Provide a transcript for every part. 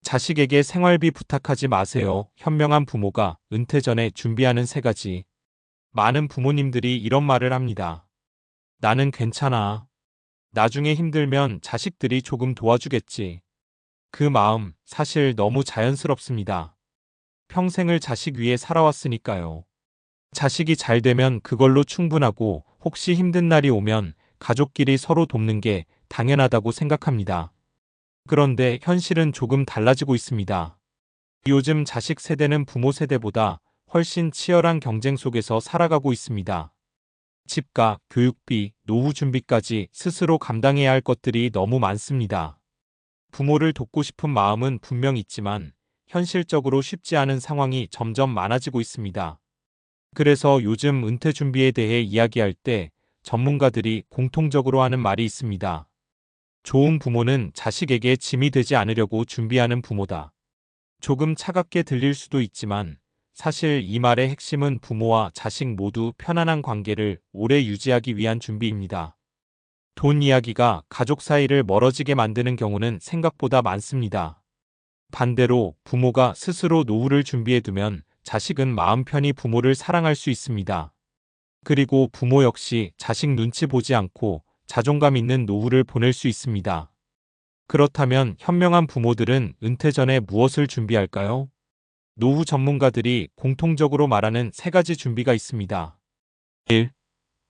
자식에게 생활비 부탁하지 마세요. 현명한 부모가 은퇴 전에 준비하는 3가지. 많은 부모님들이 이런 말을 합니다. 나는 괜찮아. 나중에 힘들면 자식들이 조금 도와주겠지. 그 마음 사실 너무 자연스럽습니다. 평생을 자식 위해 살아왔으니까요. 자식이 잘 되면 그걸로 충분하고 혹시 힘든 날이 오면 가족끼리 서로 돕는 게 당연하다고 생각합니다. 그런데 현실은 조금 달라지고 있습니다. 요즘 자식 세대는 부모 세대보다 훨씬 치열한 경쟁 속에서 살아가고 있습니다. 집값, 교육비, 노후 준비까지 스스로 감당해야 할 것들이 너무 많습니다. 부모를 돕고 싶은 마음은 분명 있지만 현실적으로 쉽지 않은 상황이 점점 많아지고 있습니다. 그래서 요즘 은퇴 준비에 대해 이야기할 때 전문가들이 공통적으로 하는 말이 있습니다. 좋은 부모는 자식에게 짐이 되지 않으려고 준비하는 부모다. 조금 차갑게 들릴 수도 있지만 사실 이 말의 핵심은 부모와 자식 모두 편안한 관계를 오래 유지하기 위한 준비입니다. 돈 이야기가 가족 사이를 멀어지게 만드는 경우는 생각보다 많습니다. 반대로 부모가 스스로 노후를 준비해두면 자식은 마음 편히 부모를 사랑할 수 있습니다. 그리고 부모 역시 자식 눈치 보지 않고 자존감 있는 노후를 보낼 수 있습니다. 그렇다면 현명한 부모들은 은퇴 전에 무엇을 준비할까요? 노후 전문가들이 공통적으로 말하는 3가지 준비가 있습니다. 1.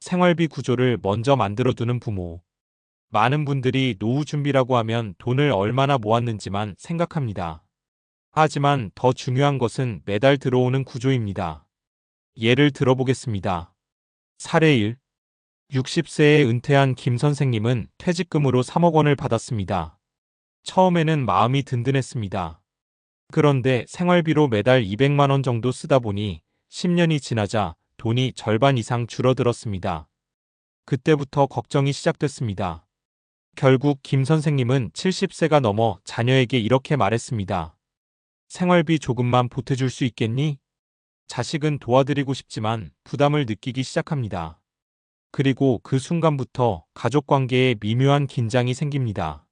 생활비 구조를 먼저 만들어두는 부모. 많은 분들이 노후 준비라고 하면 돈을 얼마나 모았는지만 생각합니다. 하지만 더 중요한 것은 매달 들어오는 구조입니다. 예를 들어보겠습니다. 사례 1. 60세에 은퇴한 김 선생님은 퇴직금으로 3억 원을 받았습니다. 처음에는 마음이 든든했습니다. 그런데 생활비로 매달 200만 원 정도 쓰다 보니 10년이 지나자 돈이 절반 이상 줄어들었습니다. 그때부터 걱정이 시작됐습니다. 결국 김 선생님은 70세가 넘어 자녀에게 이렇게 말했습니다. 생활비 조금만 보태줄 수 있겠니? 자식은 도와드리고 싶지만 부담을 느끼기 시작합니다. 그리고 그 순간부터 가족 관계에 미묘한 긴장이 생깁니다.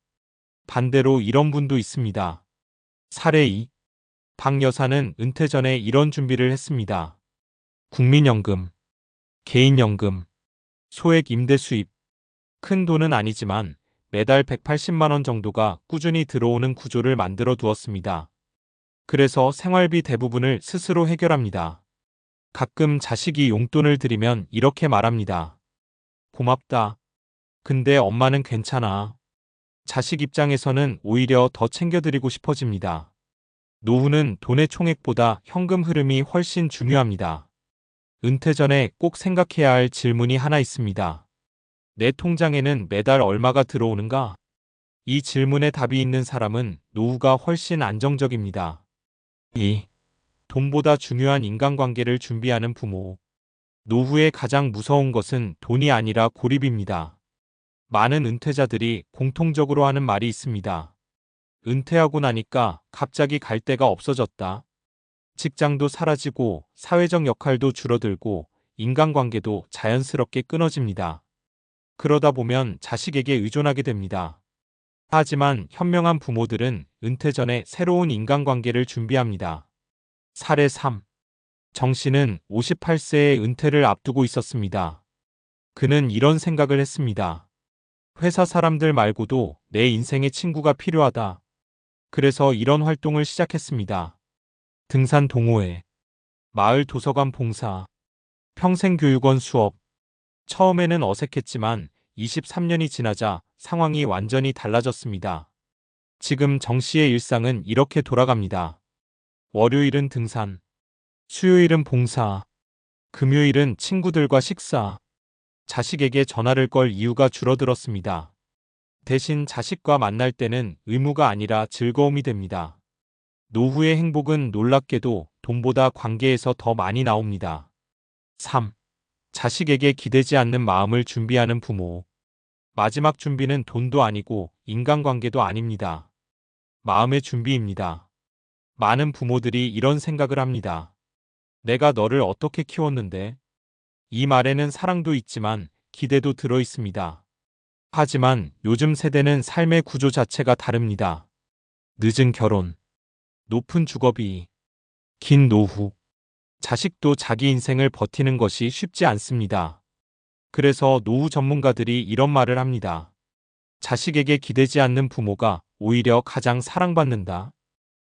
반대로 이런 분도 있습니다. 사례 2. 박 여사는 은퇴 전에 이런 준비를 했습니다. 국민연금, 개인연금, 소액 임대 수입. 큰 돈은 아니지만 매달 180만 원 정도가 꾸준히 들어오는 구조를 만들어 두었습니다. 그래서 생활비 대부분을 스스로 해결합니다. 가끔 자식이 용돈을 드리면 이렇게 말합니다. 고맙다. 근데 엄마는 괜찮아. 자식 입장에서는 오히려 더 챙겨드리고 싶어집니다. 노후는 돈의 총액보다 현금 흐름이 훨씬 중요합니다. 은퇴 전에 꼭 생각해야 할 질문이 하나 있습니다. 내 통장에는 매달 얼마가 들어오는가? 이 질문에 답이 있는 사람은 노후가 훨씬 안정적입니다. 2. 돈보다 중요한 인간관계를 준비하는 부모. 노후의 가장 무서운 것은 돈이 아니라 고립입니다. 많은 은퇴자들이 공통적으로 하는 말이 있습니다. 은퇴하고 나니까 갑자기 갈 데가 없어졌다. 직장도 사라지고 사회적 역할도 줄어들고 인간관계도 자연스럽게 끊어집니다. 그러다 보면 자식에게 의존하게 됩니다. 하지만 현명한 부모들은 은퇴 전에 새로운 인간관계를 준비합니다. 사례 3. 정 씨는 58세에 은퇴를 앞두고 있었습니다. 그는 이런 생각을 했습니다. 회사 사람들 말고도 내 인생에 친구가 필요하다. 그래서 이런 활동을 시작했습니다. 등산 동호회, 마을 도서관 봉사, 평생교육원 수업. 처음에는 어색했지만 23년이 지나자 상황이 완전히 달라졌습니다. 지금 정 씨의 일상은 이렇게 돌아갑니다. 월요일은 등산, 수요일은 봉사, 금요일은 친구들과 식사. 자식에게 전화를 걸 이유가 줄어들었습니다. 대신 자식과 만날 때는 의무가 아니라 즐거움이 됩니다. 노후의 행복은 놀랍게도 돈보다 관계에서 더 많이 나옵니다. 3. 자식에게 기대지 않는 마음을 준비하는 부모. 마지막 준비는 돈도 아니고 인간관계도 아닙니다. 마음의 준비입니다. 많은 부모들이 이런 생각을 합니다. 내가 너를 어떻게 키웠는데? 이 말에는 사랑도 있지만 기대도 들어 있습니다. 하지만 요즘 세대는 삶의 구조 자체가 다릅니다. 늦은 결혼, 높은 주거비, 긴 노후, 자식도 자기 인생을 버티는 것이 쉽지 않습니다. 그래서 노후 전문가들이 이런 말을 합니다. 자식에게 기대지 않는 부모가 오히려 가장 사랑받는다.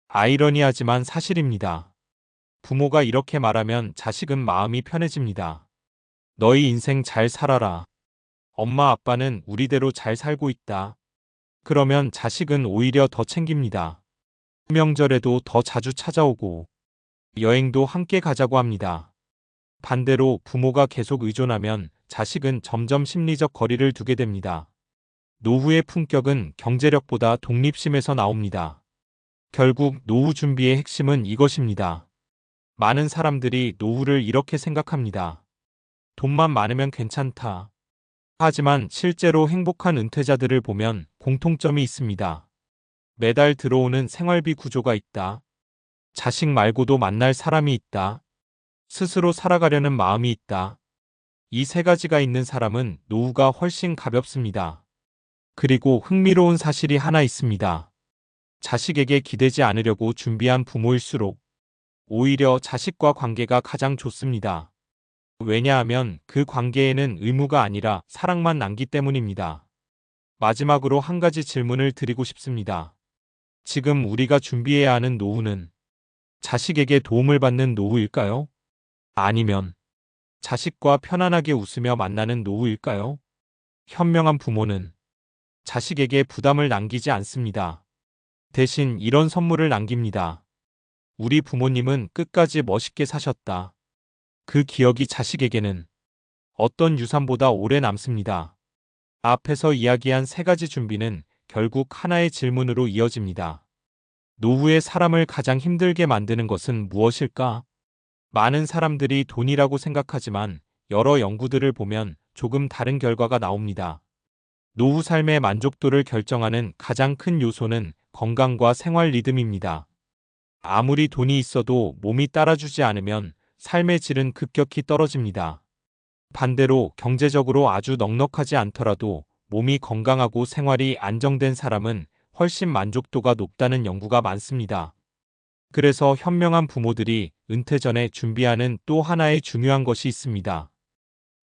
아이러니하지만 사실입니다. 부모가 이렇게 말하면 자식은 마음이 편해집니다. 너희 인생 잘 살아라. 엄마 아빠는 우리대로 잘 살고 있다. 그러면 자식은 오히려 더 챙깁니다. 명절에도 더 자주 찾아오고 여행도 함께 가자고 합니다. 반대로 부모가 계속 의존하면 자식은 점점 심리적 거리를 두게 됩니다. 노후의 품격은 경제력보다 독립심에서 나옵니다. 결국 노후 준비의 핵심은 이것입니다. 많은 사람들이 노후를 이렇게 생각합니다. 돈만 많으면 괜찮다. 하지만 실제로 행복한 은퇴자들을 보면 공통점이 있습니다. 매달 들어오는 생활비 구조가 있다. 자식 말고도 만날 사람이 있다. 스스로 살아가려는 마음이 있다. 이 세 가지가 있는 사람은 노후가 훨씬 가볍습니다. 그리고 흥미로운 사실이 하나 있습니다. 자식에게 기대지 않으려고 준비한 부모일수록 오히려 자식과 관계가 가장 좋습니다. 왜냐하면 그 관계에는 의무가 아니라 사랑만 남기 때문입니다. 마지막으로 한 가지 질문을 드리고 싶습니다. 지금 우리가 준비해야 하는 노후는 자식에게 도움을 받는 노후일까요? 아니면 자식과 편안하게 웃으며 만나는 노후일까요? 현명한 부모는 자식에게 부담을 남기지 않습니다. 대신 이런 선물을 남깁니다. 우리 부모님은 끝까지 멋있게 사셨다. 그 기억이 자식에게는 어떤 유산보다 오래 남습니다. 앞에서 이야기한 세 가지 준비는 결국 하나의 질문으로 이어집니다. 노후의 사람을 가장 힘들게 만드는 것은 무엇일까? 많은 사람들이 돈이라고 생각하지만 여러 연구들을 보면 조금 다른 결과가 나옵니다. 노후 삶의 만족도를 결정하는 가장 큰 요소는 건강과 생활 리듬입니다. 아무리 돈이 있어도 몸이 따라주지 않으면 삶의 질은 급격히 떨어집니다. 반대로 경제적으로 아주 넉넉하지 않더라도 몸이 건강하고 생활이 안정된 사람은 훨씬 만족도가 높다는 연구가 많습니다. 그래서 현명한 부모들이 은퇴 전에 준비하는 또 하나의 중요한 것이 있습니다.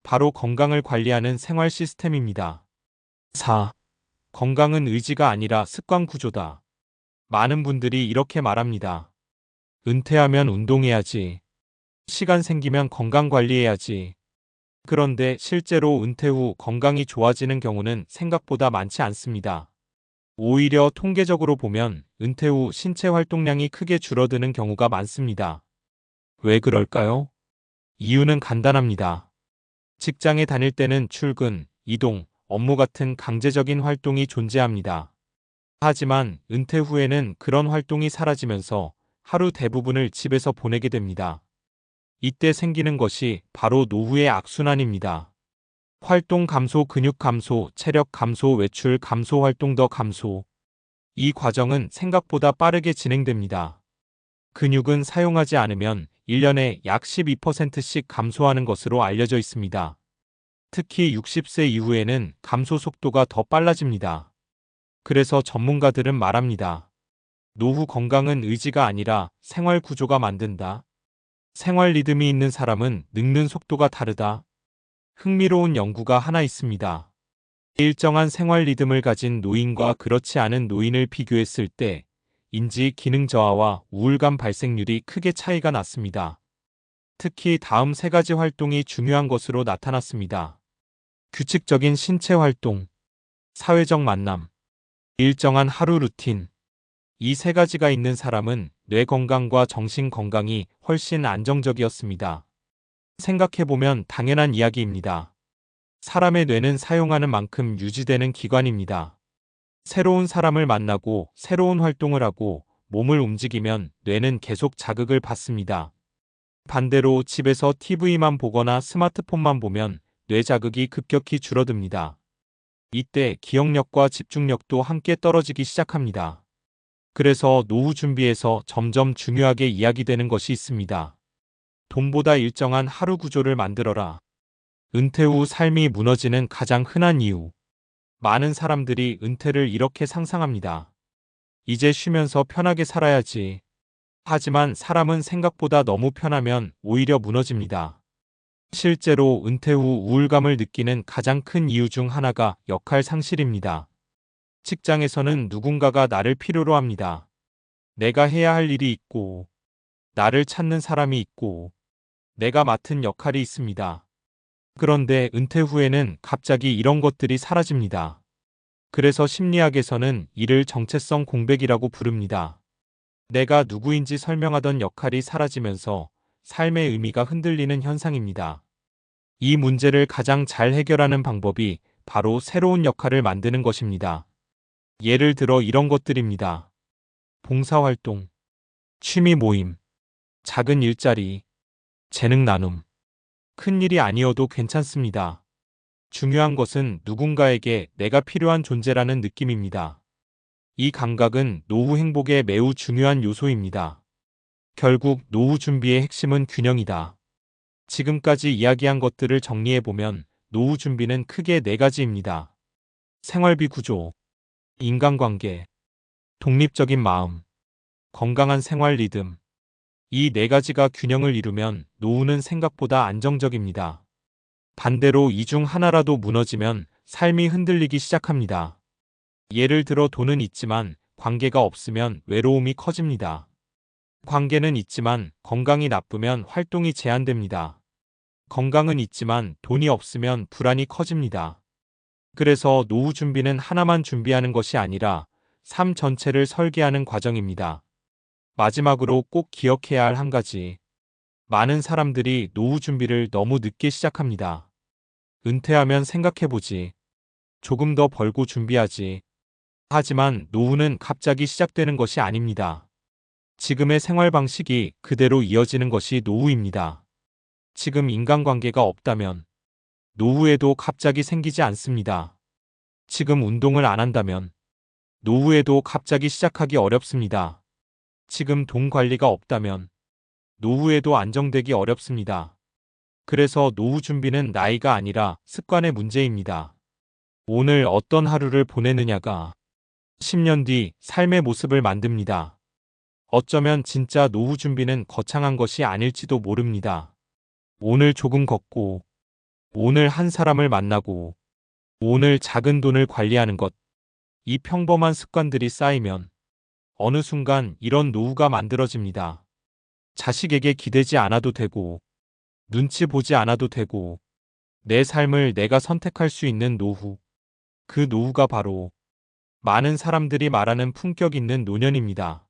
바로 건강을 관리하는 생활 시스템입니다. 4. 건강은 의지가 아니라 습관 구조다. 많은 분들이 이렇게 말합니다. 은퇴하면 운동해야지. 시간 생기면 건강 관리해야지. 그런데 실제로 은퇴 후 건강이 좋아지는 경우는 생각보다 많지 않습니다. 오히려 통계적으로 보면 은퇴 후 신체 활동량이 크게 줄어드는 경우가 많습니다. 왜 그럴까요? 이유는 간단합니다. 직장에 다닐 때는 출근, 이동, 업무 같은 강제적인 활동이 존재합니다. 하지만 은퇴 후에는 그런 활동이 사라지면서 하루 대부분을 집에서 보내게 됩니다. 이때 생기는 것이 바로 노후의 악순환입니다. 활동 감소, 근육 감소, 체력 감소, 외출 감소, 활동 더 감소. 이 과정은 생각보다 빠르게 진행됩니다. 근육은 사용하지 않으면 1년에 약 12%씩 감소하는 것으로 알려져 있습니다. 특히 60세 이후에는 감소 속도가 더 빨라집니다. 그래서 전문가들은 말합니다. 노후 건강은 의지가 아니라 생활 구조가 만든다. 생활 리듬이 있는 사람은 늙는 속도가 다르다. 흥미로운 연구가 하나 있습니다. 일정한 생활 리듬을 가진 노인과 그렇지 않은 노인을 비교했을 때 인지 기능 저하와 우울감 발생률이 크게 차이가 났습니다. 특히 다음 세 가지 활동이 중요한 것으로 나타났습니다. 규칙적인 신체 활동, 사회적 만남, 일정한 하루 루틴. 이 세 가지가 있는 사람은 뇌 건강과 정신 건강이 훨씬 안정적이었습니다. 생각해보면 당연한 이야기입니다. 사람의 뇌는 사용하는 만큼 유지되는 기관입니다. 새로운 사람을 만나고 새로운 활동을 하고 몸을 움직이면 뇌는 계속 자극을 받습니다. 반대로 집에서 TV만 보거나 스마트폰만 보면 뇌 자극이 급격히 줄어듭니다. 이때 기억력과 집중력도 함께 떨어지기 시작합니다. 그래서 노후 준비에서 점점 중요하게 이야기되는 것이 있습니다. 돈보다 일정한 하루 구조를 만들어라. 은퇴 후 삶이 무너지는 가장 흔한 이유. 많은 사람들이 은퇴를 이렇게 상상합니다. 이제 쉬면서 편하게 살아야지. 하지만 사람은 생각보다 너무 편하면 오히려 무너집니다. 실제로 은퇴 후 우울감을 느끼는 가장 큰 이유 중 하나가 역할 상실입니다. 직장에서는 누군가가 나를 필요로 합니다. 내가 해야 할 일이 있고, 나를 찾는 사람이 있고, 내가 맡은 역할이 있습니다. 그런데 은퇴 후에는 갑자기 이런 것들이 사라집니다. 그래서 심리학에서는 이를 정체성 공백이라고 부릅니다. 내가 누구인지 설명하던 역할이 사라지면서 삶의 의미가 흔들리는 현상입니다. 이 문제를 가장 잘 해결하는 방법이 바로 새로운 역할을 만드는 것입니다. 예를 들어 이런 것들입니다. 봉사활동, 취미 모임, 작은 일자리, 재능 나눔. 큰 일이 아니어도 괜찮습니다. 중요한 것은 누군가에게 내가 필요한 존재라는 느낌입니다. 이 감각은 노후 행복에 매우 중요한 요소입니다. 결국 노후 준비의 핵심은 균형이다. 지금까지 이야기한 것들을 정리해보면 노후 준비는 크게 네 가지입니다. 생활비 구조, 인간관계, 독립적인 마음, 건강한 생활 리듬. 이 네 가지가 균형을 이루면 노후는 생각보다 안정적입니다. 반대로 이 중 하나라도 무너지면 삶이 흔들리기 시작합니다. 예를 들어 돈은 있지만 관계가 없으면 외로움이 커집니다. 관계는 있지만 건강이 나쁘면 활동이 제한됩니다. 건강은 있지만 돈이 없으면 불안이 커집니다. 그래서 노후 준비는 하나만 준비하는 것이 아니라 삶 전체를 설계하는 과정입니다. 마지막으로 꼭 기억해야 할 한 가지. 많은 사람들이 노후 준비를 너무 늦게 시작합니다. 은퇴하면 생각해보지. 조금 더 벌고 준비하지. 하지만 노후는 갑자기 시작되는 것이 아닙니다. 지금의 생활 방식이 그대로 이어지는 것이 노후입니다. 지금 인간관계가 없다면 노후에도 갑자기 생기지 않습니다. 지금 운동을 안 한다면 노후에도 갑자기 시작하기 어렵습니다. 지금 돈 관리가 없다면 노후에도 안정되기 어렵습니다. 그래서 노후 준비는 나이가 아니라 습관의 문제입니다. 오늘 어떤 하루를 보내느냐가 10년 뒤 삶의 모습을 만듭니다. 어쩌면 진짜 노후 준비는 거창한 것이 아닐지도 모릅니다. 오늘 조금 걷고, 오늘 한 사람을 만나고, 오늘 작은 돈을 관리하는 것. 이 평범한 습관들이 쌓이면 어느 순간 이런 노후가 만들어집니다. 자식에게 기대지 않아도 되고, 눈치 보지 않아도 되고, 내 삶을 내가 선택할 수 있는 노후. 그 노후가 바로 많은 사람들이 말하는 품격 있는 노년입니다.